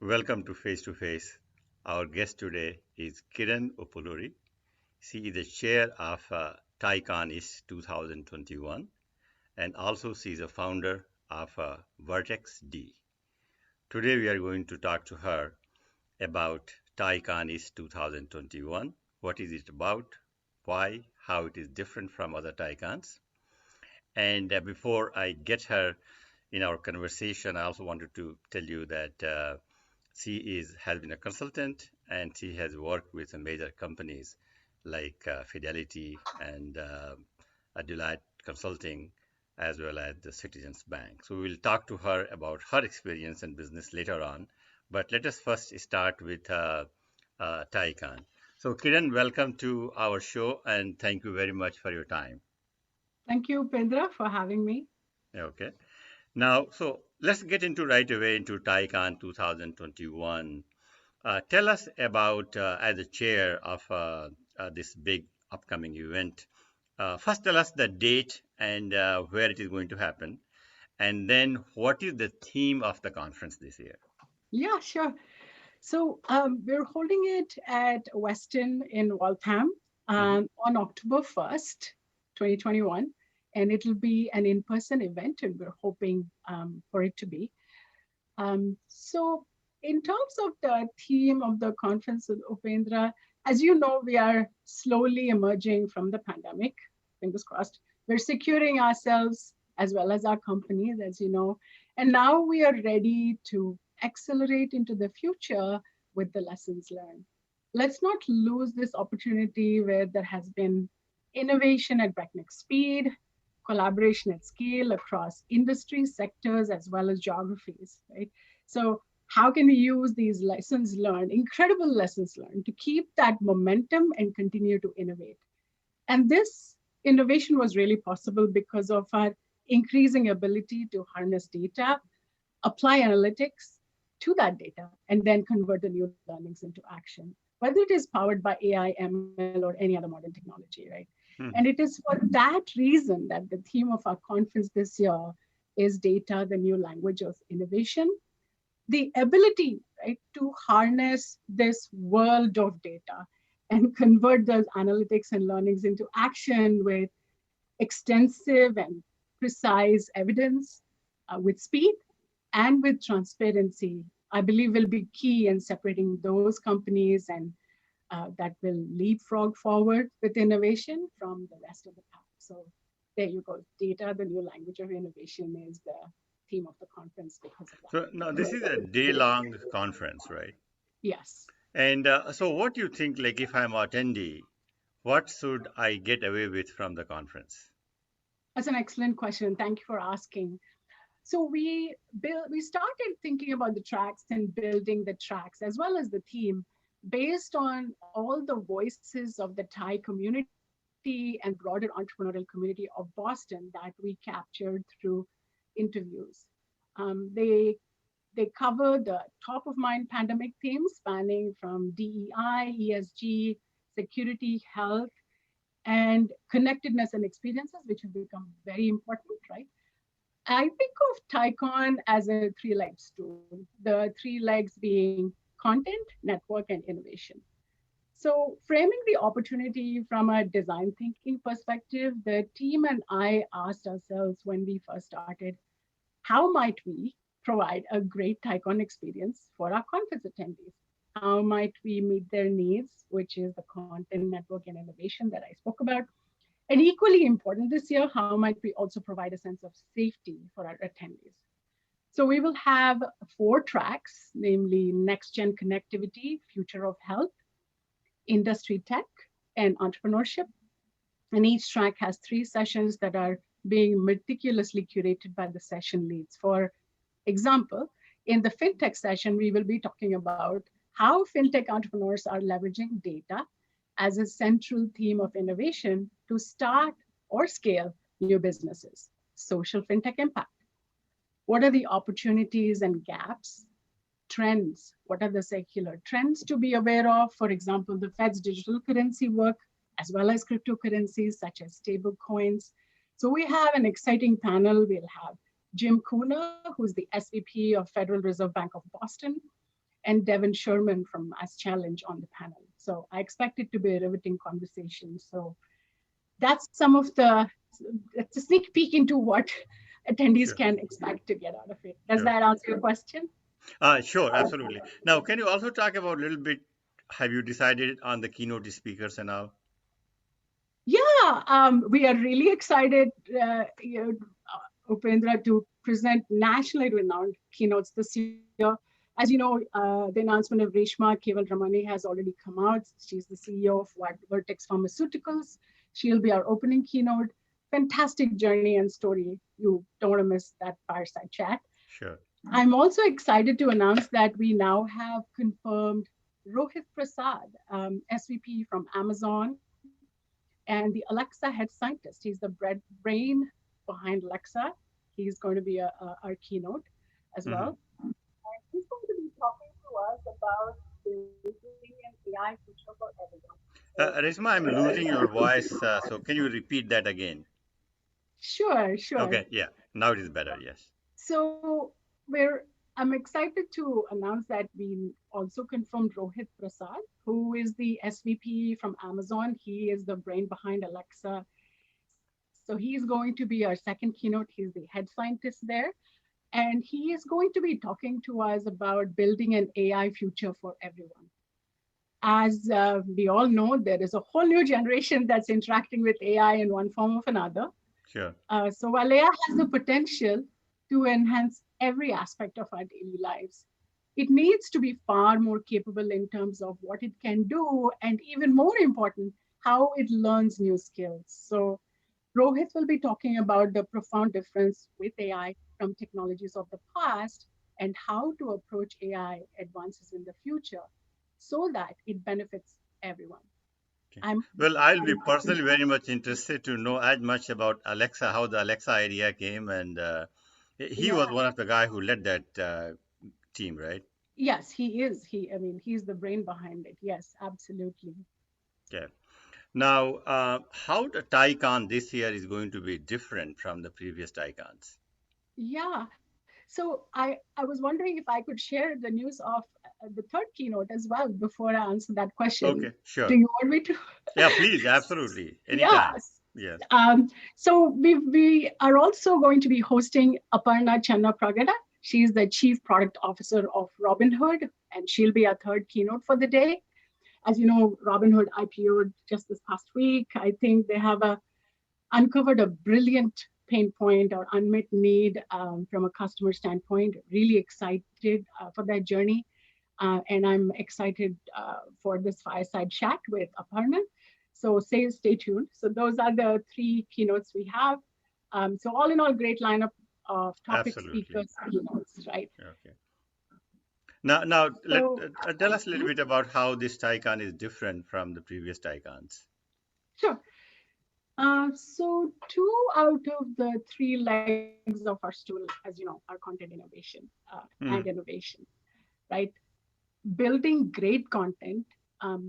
Welcome to Face. Our guest today is Kiran Uppuluri. She is the chair of TiECon East 2021 and also she is a founder of verteXD. Today we are going to talk to her about TiECon East 2021. What is it about? Why? How it is different from other TiECons? And before I get her in our conversation, I also wanted to tell you that has been a consultant and she has worked with major companies like Fidelity and Deloitte Consulting, as well as the Citizens Bank. So we will talk to her about her experience in business later on. But let us first start with TiECon. So Kiran, welcome to our show and thank you very much for your time. Thank you, Pendra, for having me. Okay. Now, so let's get into right away into TiECon 2021. Tell us about, as a chair of this big upcoming event, first tell us the date and where it is going to happen, and then what is the theme of the conference this year? Yeah, sure. So we're holding it at Westin in Waltham Hmm. on October 1st, 2021. And it'll be an in-person event, and we're hoping for it to be. So in terms of the theme of the conference, Upendra, as you know, we are slowly emerging from the pandemic, fingers crossed. We're securing ourselves as well as our companies, as you know. And now we are ready to accelerate into the future with the lessons learned. Let's not lose this opportunity where there has been innovation at breakneck speed, collaboration at scale across industry sectors as well as geographies, right? So how can we use these lessons learned, incredible lessons learned, to keep that momentum and continue to innovate? And this innovation was really possible because of our increasing ability to harness data, apply analytics to that data, and then convert the new learnings into action, whether it is powered by AI, ML, or any other modern technology, right? And it Hmm. is for that reason that the theme of our conference this year is data, the new language of innovation. The ability, right, to harness this world of data and convert those analytics and learnings into action with extensive and precise evidence, with speed and with transparency, I believe will be key in separating those companies and that will leapfrog forward with innovation from the rest of the pack. So there you go. Data, the new language of innovation, is the theme of the conference because of So that. now this is a day-long conference, right? Yes. And so what do you think, like if I'm attendee, what should I get away with from the conference? That's an excellent question. Thank you for asking. So we started thinking about the tracks and building the tracks as well as the theme based on all the voices of the Thai community and broader entrepreneurial community of Boston that we captured through interviews. They cover the top of mind pandemic themes spanning from DEI, ESG, security, health, and connectedness and experiences, which have become very important, right? I think of TiECon as a three-legged stool, the three legs being content, network, and innovation. So, framing the opportunity from a design thinking perspective, the team and I asked ourselves when we first started, how might we provide a great TiECon experience for our conference attendees? How might we meet their needs, which is the content, network, and innovation that I spoke about? And equally important this year, how might we also provide a sense of safety for our attendees? So we will have four tracks, namely next gen connectivity, future of health, industry tech, and entrepreneurship. And each track has three sessions that are being meticulously curated by the session leads. For example, in the fintech session, we will be talking about how fintech entrepreneurs are leveraging data as a central theme of innovation to start or scale new businesses. Social fintech impact. What are the opportunities and gaps? Trends. What are the secular trends to be aware of? For example, the Fed's digital currency work, as well as cryptocurrencies such as stable coins. So we have an exciting panel. We'll have Jim Cooner, who's the SVP of Federal Reserve Bank of Boston, and Devin Sherman from Mass Challenge on the panel. So I expect it to be a riveting conversation. So that's some of it's a sneak peek into what attendees Sure. can expect to get out of it. Does Sure. that answer your question? Sure, absolutely. Now, can you also talk about a little bit, have you decided on the keynote speakers and all? Yeah, we are really excited, Upendra, to present nationally renowned keynotes this year. As you know, the announcement of Reshma Keval-Ramani has already come out. She's the CEO of Vertex Pharmaceuticals. She'll be our opening keynote. Fantastic journey and story. You don't want to miss that fireside chat. Sure. I'm also excited to announce that we now have confirmed Rohit Prasad, SVP from Amazon, and the Alexa head scientist. He's the brain behind Alexa. He's going to be our keynote as well. And he's going to be talking to us about building an AI future for everyone. Reshma, I'm losing your voice, so can you repeat that again? Sure. Okay, yeah, now it is better, yes. So I'm excited to announce that we also confirmed Rohit Prasad, who is the SVP from Amazon. He is the brain behind Alexa. So he's going to be our second keynote. He's the head scientist there. And he is going to be talking to us about building an AI future for everyone. As we all know, there is a whole new generation that's interacting with AI in one form or another. Sure. So while AI has the potential to enhance every aspect of our daily lives, it needs to be far more capable in terms of what it can do, and even more important, how it learns new skills. So Rohit will be talking about the profound difference with AI from technologies of the past and how to approach AI advances in the future so that it benefits everyone. Okay. Well, I'll be personally very much interested to know as much about Alexa, how the Alexa idea came, and he was one of the guys who led that team, right? Yes, he is. He's the brain behind it. Yes, absolutely. Okay. Now, how the TiECon this year is going to be different from the previous TiECons? Yeah. So I was wondering if I could share the news of the third keynote as well before I answer that question. Okay, sure. Do you want me to? Yeah, please, absolutely, anytime. Yes. Yes. So we are also going to be hosting Aparna Channa Pragada. She's the Chief Product Officer of Robinhood, and she'll be our third keynote for the day. As you know, Robinhood IPO'd just this past week. I think they have uncovered a brilliant pain point or unmet need from a customer standpoint. Really excited for that journey. And I'm excited for this fireside chat with Aparna. So stay tuned. So those are the three keynotes we have. So all in all, great lineup of topic speakers, keynotes, right? Okay. Now tell us a little bit about how this TiECon is different from the previous TiECons. Sure. So 2 out of the 3 legs of our stool, as you know, are content innovation and innovation, right? Building great content,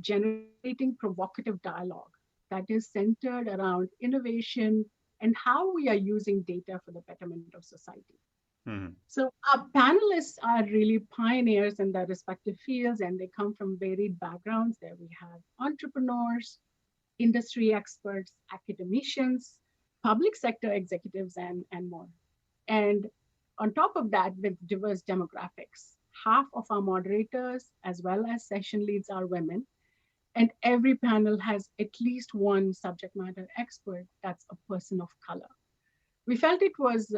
generating provocative dialogue that is centered around innovation and how we are using data for the betterment of society. So our panelists are really pioneers in their respective fields, and they come from varied backgrounds. There we have entrepreneurs, industry experts, academicians, public sector executives, and more. And on top of that, with diverse demographics, half of our moderators as well as session leads are women. And every panel has at least one subject matter expert that's a person of color. We felt it was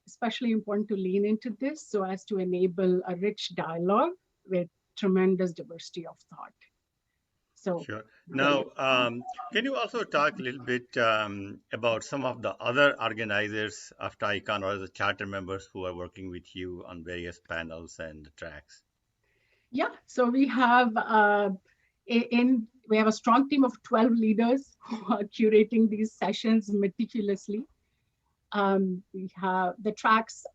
especially important to lean into this so as to enable a rich dialogue with tremendous diversity of thought. So, sure. Now, can you also talk a little bit about some of the other organizers of TiECon or the charter members who are working with you on various panels and tracks? Yeah, so we have we have a strong team of 12 leaders who are curating these sessions meticulously. We have the tracks,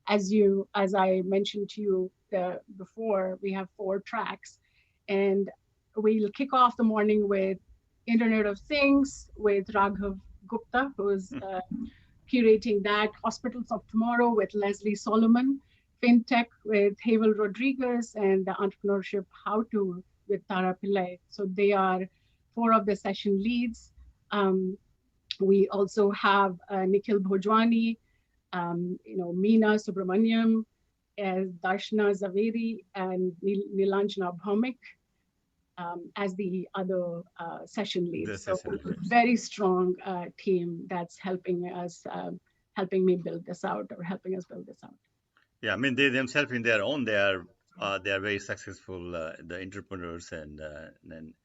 as I mentioned to you before, we have 4 tracks, and we'll kick off the morning with Internet of Things with Raghav Gupta, who's curating that. Hospitals of Tomorrow with Leslie Solomon FinTech with Havel Rodriguez, and the Entrepreneurship How To with Tara Pillai. So they are four of the session leads. We also have Nikhil Bhojwani, Meena Subramaniam, Darshana Zaveri, and Nilanjana Bhaumik as the other session leads. So very strong team that's helping us, helping me build this out, or helping us build this out. Yeah, I mean, they themselves in their own, they are very successful, the entrepreneurs and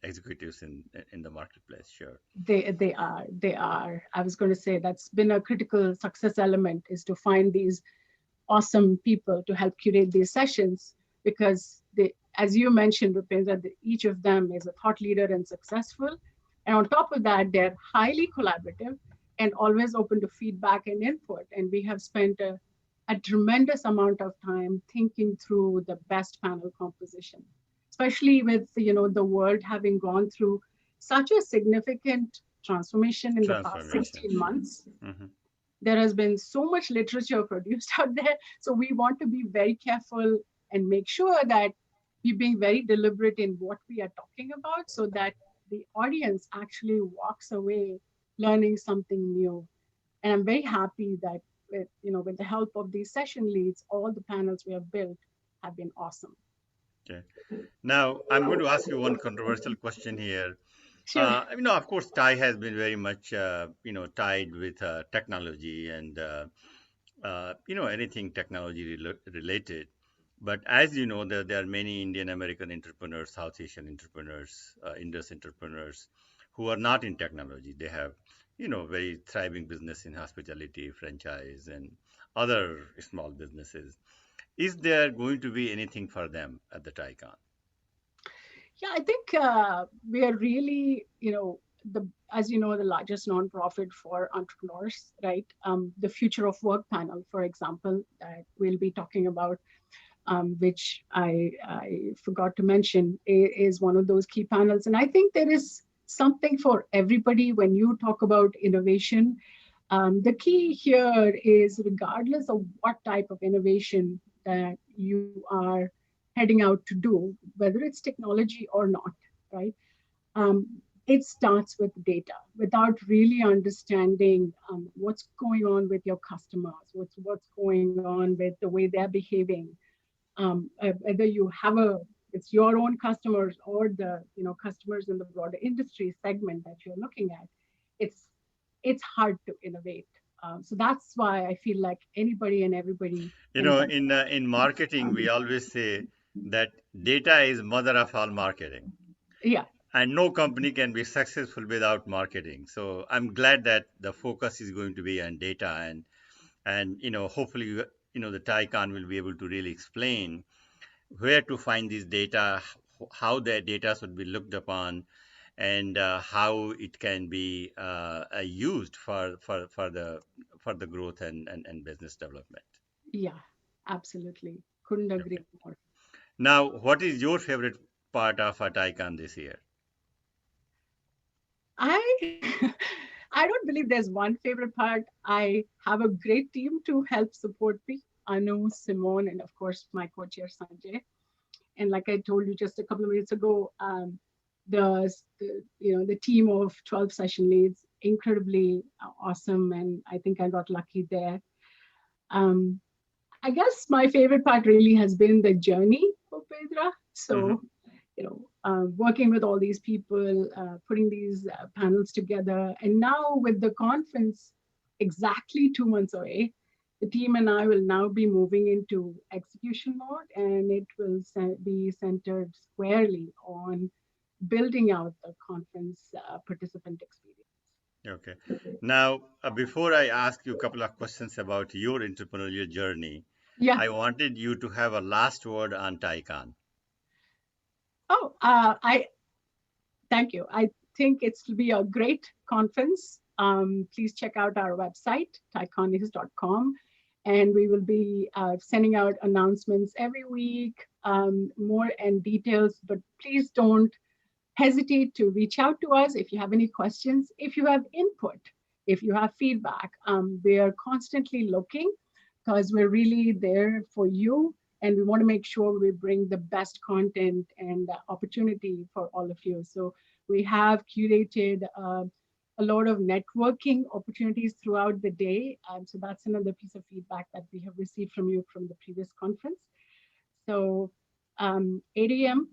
executives in the marketplace. Sure. They are. I was going to say that's been a critical success element, is to find these awesome people to help curate these sessions, because they, as you mentioned, Rupendra, each of them is a thought leader and successful. And on top of that, they're highly collaborative and always open to feedback and input. And we have spent a tremendous amount of time thinking through the best panel composition, especially with the world having gone through such a significant transformation in the past 16 months. Mm-hmm. There has been so much literature produced out there. So we want to be very careful and make sure that we're being very deliberate in what we are talking about, so that the audience actually walks away learning something new. And I'm very happy that with the help of these session leads, all the panels we have built have been awesome. Okay. Now, I'm going to ask you one controversial question here. Sure. Of course, TiE has been very much, tied with technology and, anything technology related. But as you know, there are many Indian American entrepreneurs, South Asian entrepreneurs, Indus entrepreneurs who are not in technology. They have, very thriving business in hospitality, franchise, and other small businesses. Is there going to be anything for them at the TiECon? Yeah, I think we are really, as you know, the largest nonprofit for entrepreneurs, right? The Future of Work panel, for example, that we'll be talking about, which I forgot to mention, is one of those key panels. And I think there is something for everybody when you talk about innovation. The key here is, regardless of what type of innovation that you are heading out to do, whether it's technology or not, right? It starts with data. Without really understanding what's going on with your customers, what's going on with the way they're behaving, whether you have it's your own customers or the customers in the broader industry segment that you're looking at, it's hard to innovate. So that's why I feel like anybody and everybody. In marketing, we always say that data is mother of all marketing. Yeah. And no company can be successful without marketing. So I'm glad that the focus is going to be on data, and hopefully the TiECon will be able to really explain where to find this data, how the data should be looked upon, and how it can be used for the growth and business development. Yeah, absolutely. Couldn't agree more. Now, what is your favorite part of a TiECon this year? I don't believe there's one favorite part. I have a great team to help support me. Anu, Simone, and of course my co-chair Sanjay. And like I told you just a couple of minutes ago, the team of 12 session leads, incredibly awesome, and I think I got lucky there. I guess my favorite part really has been the journey of Pedra. So, working with all these people, putting these panels together, and now with the conference exactly 2 months away, the team and I will now be moving into execution mode, and it will be centered squarely on building out the conference participant experience. Okay. Now, before I ask you a couple of questions about your entrepreneurial journey, I wanted you to have a last word on TiECon. Oh, thank you. I think it's will be a great conference. Please check out our website, tieconeast.com, and we will be sending out announcements every week, more and details, but please don't hesitate to reach out to us if you have any questions, if you have input, if you have feedback. We are constantly looking because we're really there for you. And we want to make sure we bring the best content and opportunity for all of you. So we have curated a lot of networking opportunities throughout the day. So that's another piece of feedback that we have received from you from the previous conference. So 8 a.m.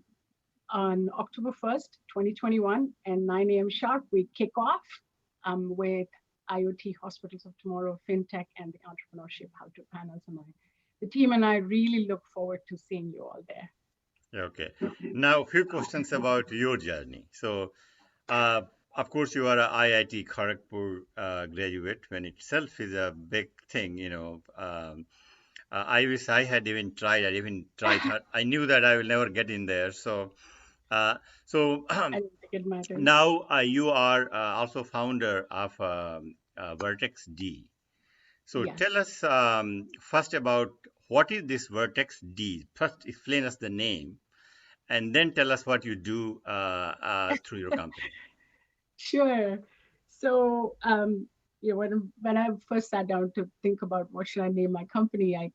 on October 1st, 2021, and 9 a.m. sharp, we kick off with IoT Hospitals of Tomorrow, FinTech, and the Entrepreneurship How-To panels. And the team and I really look forward to seeing you all there. Okay. Now, a few questions about your journey. So, of course, you are an IIT Kharagpur graduate, when itself is a big thing, I wish I had even tried. Hard. I knew that I will never get in there. So, I don't think it matters. now you are also founder of verteXD. So Yes. tell us first about what is this verteXD. First, explain us the name, and then tell us what you do through your company. Sure. So, when I first sat down to think about what should I name my company,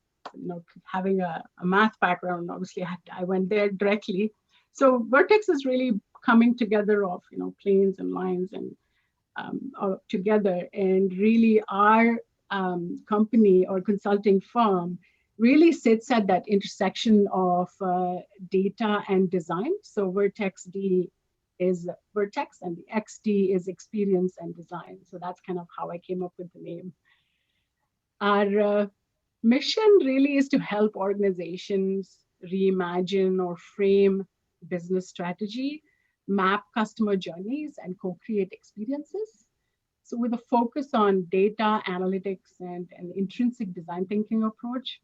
having a math background, obviously I went there directly. So Vertex is really coming together of, planes and lines and all together. And really our company or consulting firm really sits at that intersection of data and design. So verteXD is Vertex and the XD is experience and design. So that's kind of how I came up with the name. Our mission really is to help organizations reimagine or frame business strategy, map customer journeys, and co-create experiences. So with a focus on data analytics and an intrinsic design thinking approach,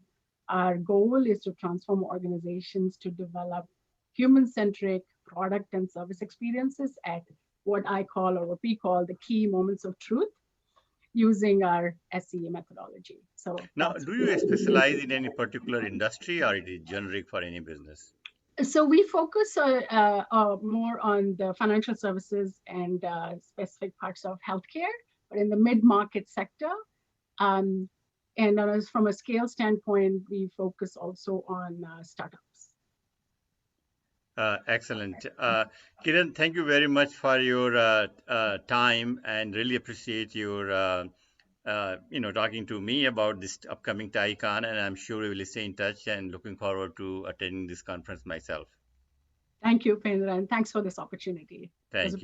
our goal is to transform organizations to develop human-centric product and service experiences at what I call, or what we call, the key moments of truth, using our SCE methodology. So now, do you specialize in any particular industry, or it is generic for any business? So we focus more on the financial services and specific parts of healthcare, but in the mid-market sector. And from a scale standpoint, we focus also on startups. Excellent. Kiran, thank you very much for your time, and really appreciate your talking to me about this upcoming TiECon, and I'm sure we will stay in touch, and looking forward to attending this conference myself. Thank you, Pendra, and thanks for this opportunity. Thank you.